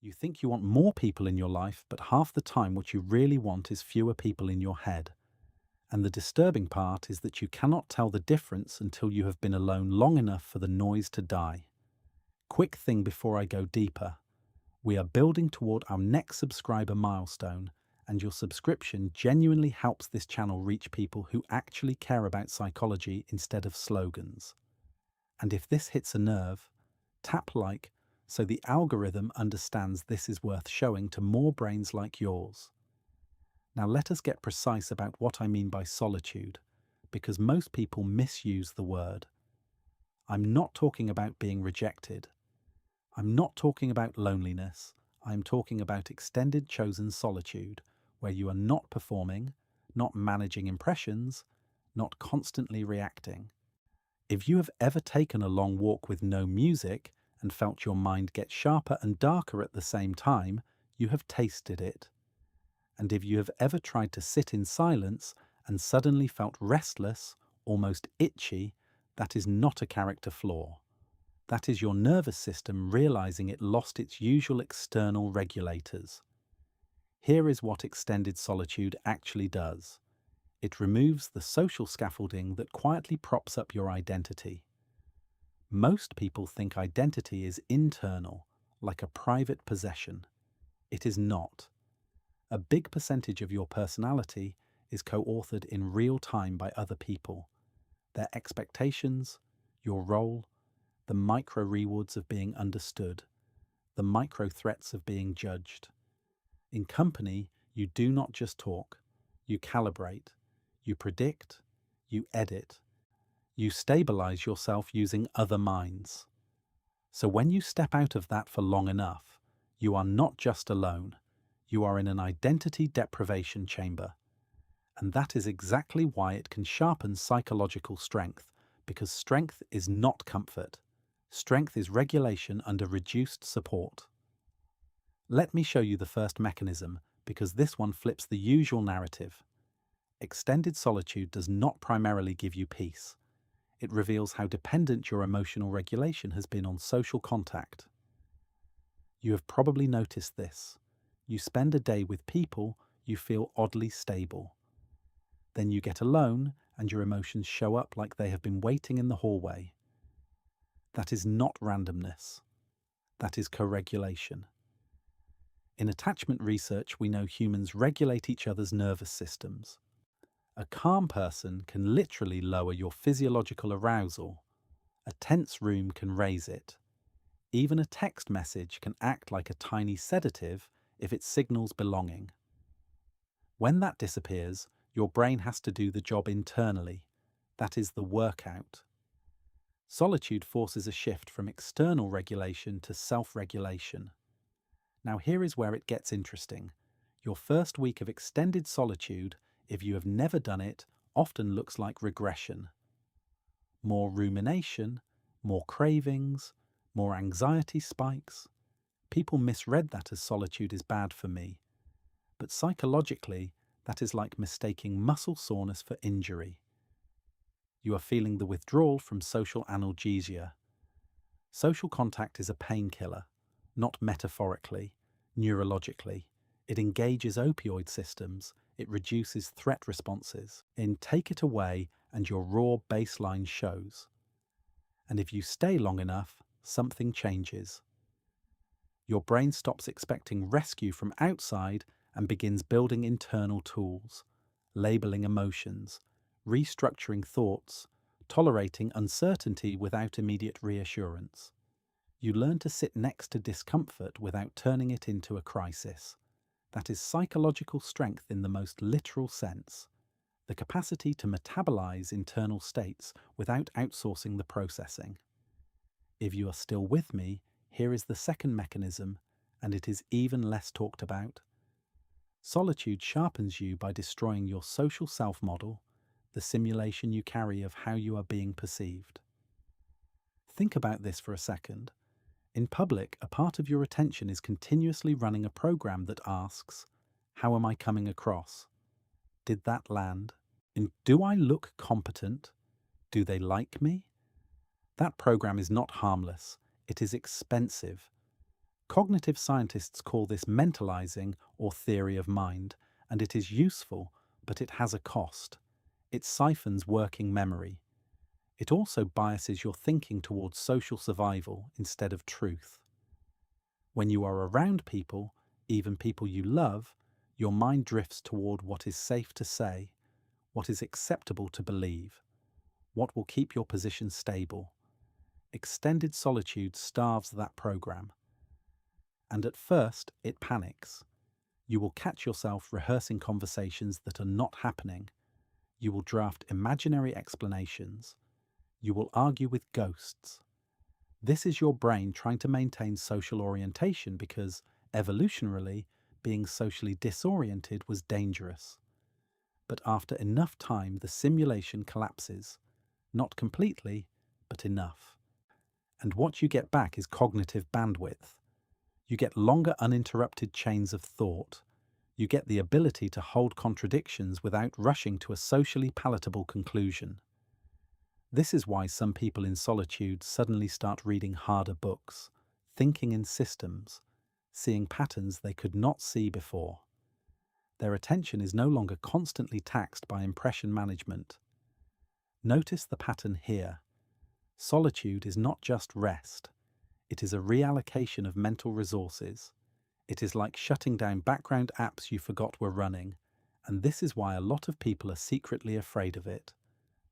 You think you want more people in your life, but half the time what you really want is fewer people in your head. And the disturbing part is that you cannot tell the difference until you have been alone long enough for the noise to die. Quick thing before I go deeper. We are building toward our next subscriber milestone, and your subscription genuinely helps this channel reach people who actually care about psychology instead of slogans. And if this hits a nerve, tap like so the algorithm understands this is worth showing to more brains like yours. Now let us get precise about what I mean by solitude, because most people misuse the word. I'm not talking about being rejected. I'm not talking about loneliness. I'm talking about extended chosen solitude, where you are not performing, not managing impressions, not constantly reacting. If you have ever taken a long walk with no music and felt your mind get sharper and darker at the same time, you have tasted it. And if you have ever tried to sit in silence and suddenly felt restless, almost itchy, that is not a character flaw. That is your nervous system realizing it lost its usual external regulators. Here is what extended solitude actually does. It removes the social scaffolding that quietly props up your identity. Most people think identity is internal, like a private possession. It is not. A big percentage of your personality is co-authored in real time by other people. Their expectations, your role, the micro rewards of being understood, the micro threats of being judged. In company, you do not just talk, you calibrate, you predict, you edit, you stabilize yourself using other minds. So when you step out of that for long enough, you are not just alone, you are in an identity deprivation chamber. And that is exactly why it can sharpen psychological strength, because strength is not comfort. Strength is regulation under reduced support. Let me show you the first mechanism, because this one flips the usual narrative. Extended solitude does not primarily give you peace. It reveals how dependent your emotional regulation has been on social contact. You have probably noticed this. You spend a day with people, you feel oddly stable. Then you get alone, and your emotions show up like they have been waiting in the hallway. That is not randomness. That is co-regulation. In attachment research, we know humans regulate each other's nervous systems. A calm person can literally lower your physiological arousal. A tense room can raise it. Even a text message can act like a tiny sedative if it signals belonging. When that disappears, your brain has to do the job internally. That is the workout. Solitude forces a shift from external regulation to self-regulation. Now here is where it gets interesting. Your first week of extended solitude, if you have never done it, often looks like regression. More rumination, more cravings, more anxiety spikes. People misread that as solitude is bad for me. But psychologically, that is like mistaking muscle soreness for injury. You are feeling the withdrawal from social analgesia. Social contact is a painkiller, not metaphorically, neurologically. It engages opioid systems, it reduces threat responses. Take it away and your raw baseline shows. And if you stay long enough, something changes. Your brain stops expecting rescue from outside and begins building internal tools, labeling emotions, restructuring thoughts, tolerating uncertainty without immediate reassurance. You learn to sit next to discomfort without turning it into a crisis. That is psychological strength in the most literal sense. The capacity to metabolize internal states without outsourcing the processing. If you are still with me, here is the second mechanism, and it is even less talked about. Solitude sharpens you by destroying your social self-model, the simulation you carry of how you are being perceived. Think about this for a second. In public, a part of your attention is continuously running a program that asks, how am I coming across? Did that land? And do I look competent? Do they like me? That program is not harmless. It is expensive. Cognitive scientists call this mentalizing or theory of mind, and it is useful, but it has a cost. It siphons working memory. It also biases your thinking towards social survival instead of truth. When you are around people, even people you love, your mind drifts toward what is safe to say, what is acceptable to believe, what will keep your position stable. Extended solitude starves that program. And at first, it panics. You will catch yourself rehearsing conversations that are not happening. You will draft imaginary explanations. You will argue with ghosts. This is your brain trying to maintain social orientation because, evolutionarily, being socially disoriented was dangerous. But after enough time, the simulation collapses. Not completely, but enough. And what you get back is cognitive bandwidth. You get longer uninterrupted chains of thought. You get the ability to hold contradictions without rushing to a socially palatable conclusion. This is why some people in solitude suddenly start reading harder books, thinking in systems, seeing patterns they could not see before. Their attention is no longer constantly taxed by impression management. Notice the pattern here. Solitude is not just rest. It is a reallocation of mental resources. It is like shutting down background apps you forgot were running, and this is why a lot of people are secretly afraid of it.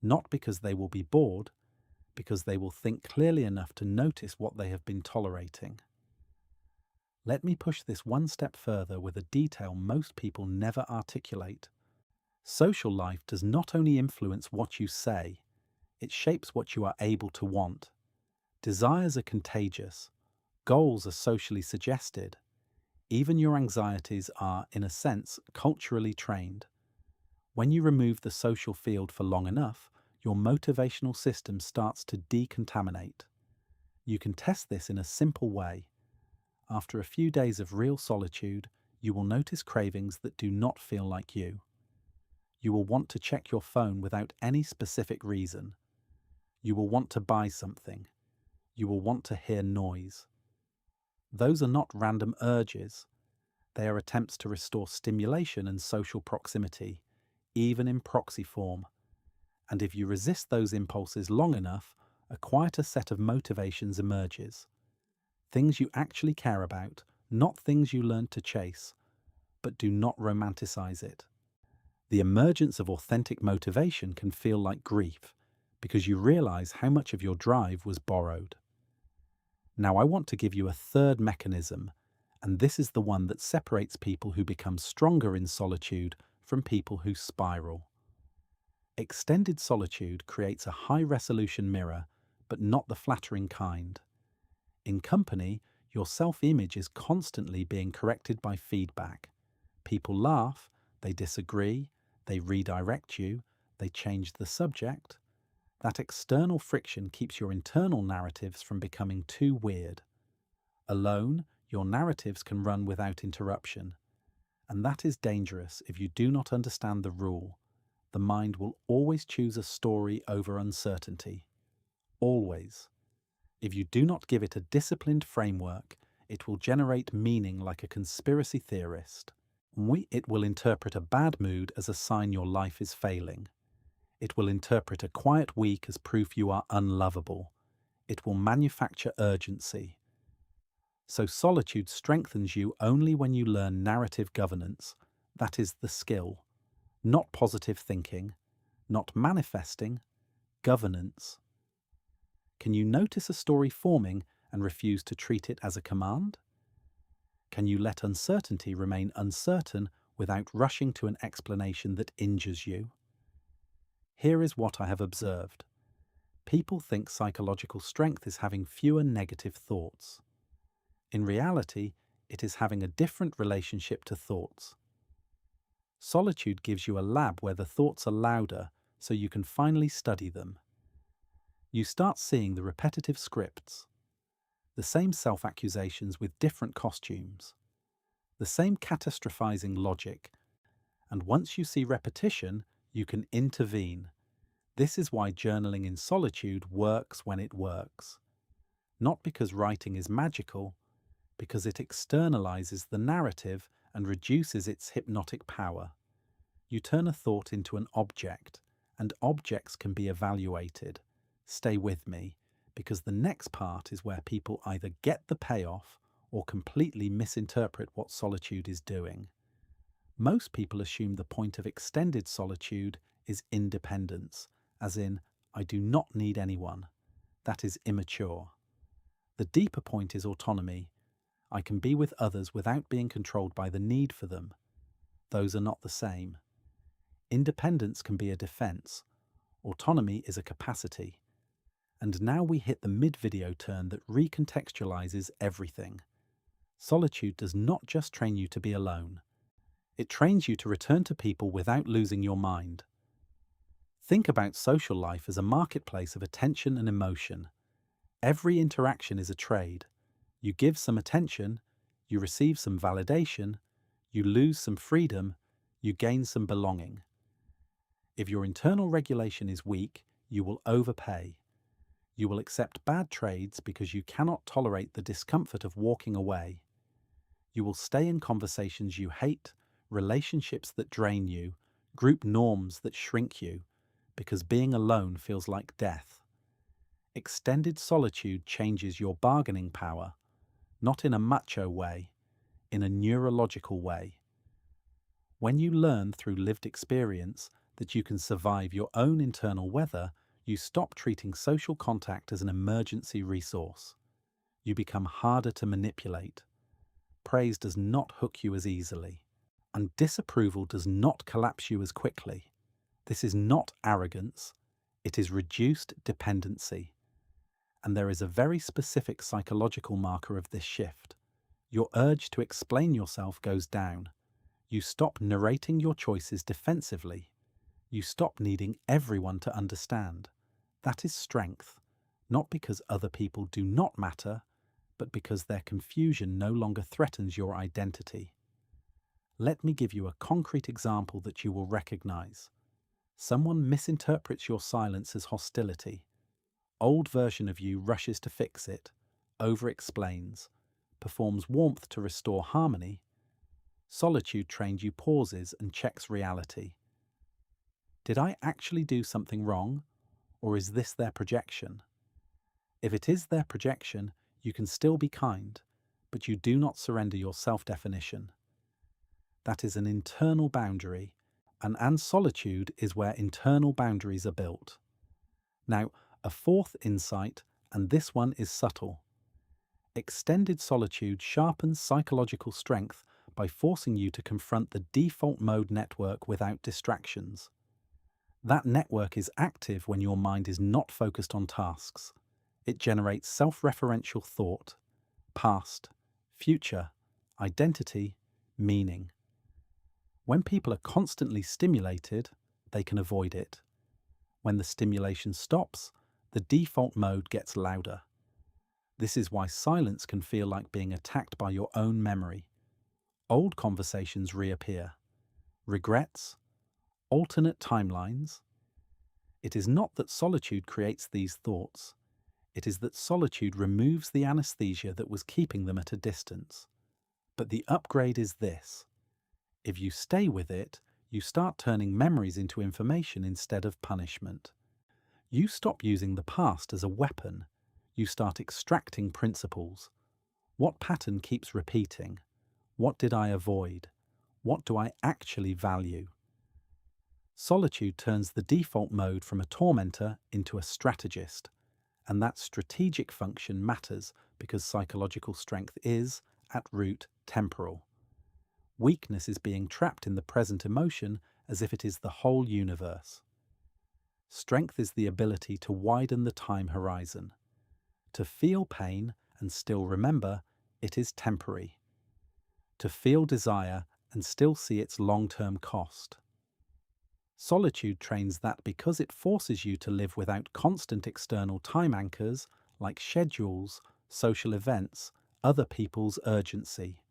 Not because they will be bored, because they will think clearly enough to notice what they have been tolerating. Let me push this one step further with a detail most people never articulate. Social life does not only influence what you say, it shapes what you are able to want. Desires are contagious. Goals are socially suggested. Even your anxieties are, in a sense, culturally trained. When you remove the social field for long enough, your motivational system starts to decontaminate. You can test this in a simple way. After a few days of real solitude, you will notice cravings that do not feel like you. You will want to check your phone without any specific reason. You will want to buy something. You will want to hear noise. Those are not random urges. They are attempts to restore stimulation and social proximity, even in proxy form. And if you resist those impulses long enough, a quieter set of motivations emerges. Things you actually care about, not things you learned to chase, but do not romanticize it. The emergence of authentic motivation can feel like grief, because you realize how much of your drive was borrowed. Now I want to give you a third mechanism, and this is the one that separates people who become stronger in solitude from people who spiral. Extended solitude creates a high-resolution mirror, but not the flattering kind. In company, your self-image is constantly being corrected by feedback. People laugh, they disagree, they redirect you, they change the subject. That external friction keeps your internal narratives from becoming too weird. Alone, your narratives can run without interruption. And that is dangerous if you do not understand the rule. The mind will always choose a story over uncertainty. Always. If you do not give it a disciplined framework, it will generate meaning like a conspiracy theorist. It will interpret a bad mood as a sign your life is failing. It will interpret a quiet week as proof you are unlovable. It will manufacture urgency. So solitude strengthens you only when you learn narrative governance. That is the skill. Not positive thinking, not manifesting, governance. Can you notice a story forming and refuse to treat it as a command? Can you let uncertainty remain uncertain without rushing to an explanation that injures you? Here is what I have observed. People think psychological strength is having fewer negative thoughts. In reality, it is having a different relationship to thoughts. Solitude gives you a lab where the thoughts are louder, so you can finally study them. You start seeing the repetitive scripts, the same self-accusations with different costumes, the same catastrophizing logic, and once you see repetition, you can intervene. This is why journaling in solitude works when it works. Not because writing is magical, because it externalizes the narrative and reduces its hypnotic power. You turn a thought into an object, and objects can be evaluated. Stay with me, because the next part is where people either get the payoff or completely misinterpret what solitude is doing. Most people assume the point of extended solitude is independence, as in, I do not need anyone. That is immature. The deeper point is autonomy. I can be with others without being controlled by the need for them. Those are not the same. Independence can be a defense. Autonomy is a capacity. And now we hit the mid-video turn that recontextualizes everything. Solitude does not just train you to be alone. It trains you to return to people without losing your mind. Think about social life as a marketplace of attention and emotion. Every interaction is a trade. You give some attention, you receive some validation, you lose some freedom, you gain some belonging. If your internal regulation is weak, you will overpay. You will accept bad trades because you cannot tolerate the discomfort of walking away. You will stay in conversations you hate, relationships that drain you, group norms that shrink you, because being alone feels like death. Extended solitude changes your bargaining power, not in a macho way, in a neurological way. When you learn through lived experience that you can survive your own internal weather, you stop treating social contact as an emergency resource. You become harder to manipulate. Praise does not hook you as easily, and disapproval does not collapse you as quickly. This is not arrogance, it is reduced dependency. And there is a very specific psychological marker of this shift. Your urge to explain yourself goes down. You stop narrating your choices defensively. You stop needing everyone to understand. That is strength, not because other people do not matter, but because their confusion no longer threatens your identity. Let me give you a concrete example that you will recognize. Someone misinterprets your silence as hostility. Old version of you rushes to fix it, over-explains, performs warmth to restore harmony. Solitude trained you pauses and checks reality. Did I actually do something wrong, or is this their projection? If it is their projection, you can still be kind, but you do not surrender your self-definition. That is an internal boundary, and solitude is where internal boundaries are built. Now, a fourth insight, and this one is subtle. Extended solitude sharpens psychological strength by forcing you to confront the default mode network without distractions. That network is active when your mind is not focused on tasks. It generates self-referential thought, past, future, identity, meaning. When people are constantly stimulated, they can avoid it. When the stimulation stops, the default mode gets louder. This is why silence can feel like being attacked by your own memory. Old conversations reappear. Regrets, alternate timelines. It is not that solitude creates these thoughts. It is that solitude removes the anesthesia that was keeping them at a distance. But the upgrade is this. If you stay with it, you start turning memories into information instead of punishment. You stop using the past as a weapon. You start extracting principles. What pattern keeps repeating? What did I avoid? What do I actually value? Solitude turns the default mode from a tormentor into a strategist. And that strategic function matters because psychological strength is, at root, temporal. Weakness is being trapped in the present emotion as if it is the whole universe. Strength is the ability to widen the time horizon. To feel pain and still remember it is temporary. To feel desire and still see its long-term cost. Solitude trains that because it forces you to live without constant external time anchors like schedules, social events, other people's urgency.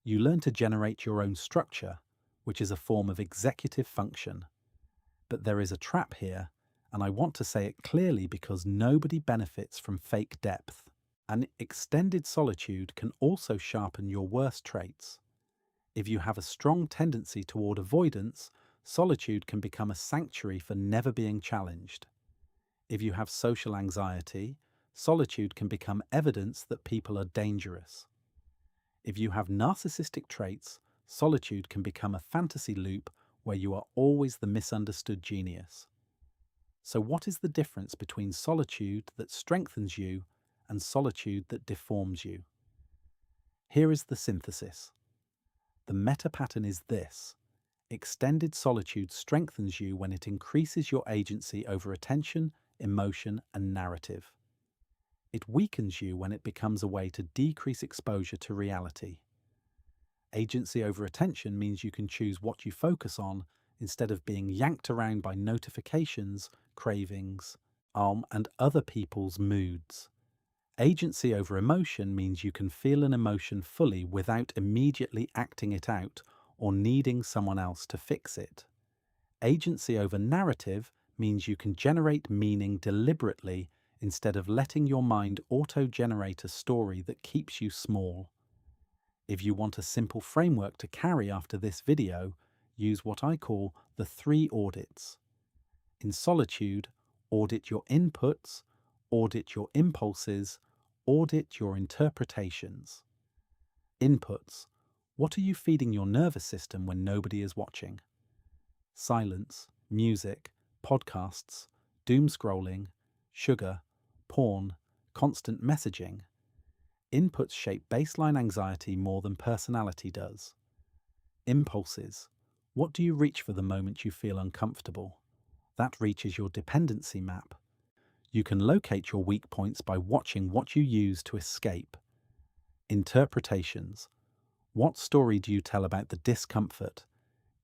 You learn to generate your own structure, which is a form of executive function. But there is a trap here, and I want to say it clearly because nobody benefits from fake depth. And extended solitude can also sharpen your worst traits. If you have a strong tendency toward avoidance, solitude can become a sanctuary for never being challenged. If you have social anxiety, solitude can become evidence that people are dangerous. If you have narcissistic traits, solitude can become a fantasy loop where you are always the misunderstood genius. So, what is the difference between solitude that strengthens you and solitude that deforms you? Here is the synthesis. The meta pattern is this: extended solitude strengthens you when it increases your agency over attention, emotion, and narrative. It weakens you when it becomes a way to decrease exposure to reality. Agency over attention means you can choose what you focus on instead of being yanked around by notifications, cravings, and other people's moods. Agency over emotion means you can feel an emotion fully without immediately acting it out or needing someone else to fix it. Agency over narrative means you can generate meaning deliberately instead of letting your mind auto-generate a story that keeps you small. If you want a simple framework to carry after this video, use what I call the 3 audits. In solitude, audit your inputs, audit your impulses, audit your interpretations. Inputs. What are you feeding your nervous system when nobody is watching? Silence, music, podcasts, doom scrolling, sugar, porn, constant messaging. Inputs shape baseline anxiety more than personality does. Impulses. What do you reach for the moment you feel uncomfortable? That reaches your dependency map. You can locate your weak points by watching what you use to escape. Interpretations. What story do you tell about the discomfort?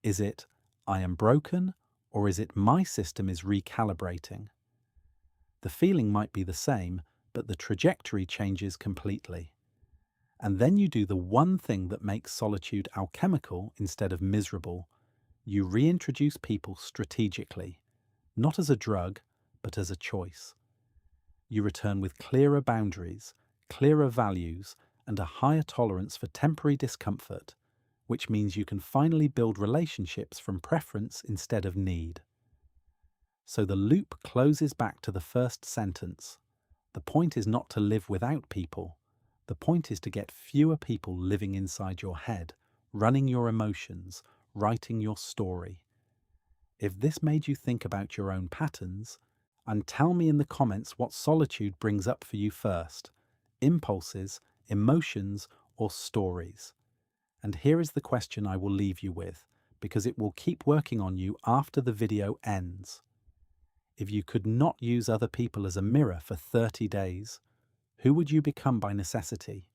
Is it, I am broken, or is it my system is recalibrating? The feeling might be the same, but the trajectory changes completely. And then you do the one thing that makes solitude alchemical instead of miserable. You reintroduce people strategically, not as a drug, but as a choice. You return with clearer boundaries, clearer values, and a higher tolerance for temporary discomfort, which means you can finally build relationships from preference instead of need. So the loop closes back to the first sentence. The point is not to live without people. The point is to get fewer people living inside your head, running your emotions, writing your story. If this made you think about your own patterns, and tell me in the comments what solitude brings up for you first: impulses, emotions, or stories. And here is the question I will leave you with, because it will keep working on you after the video ends. If you could not use other people as a mirror for 30 days, who would you become by necessity?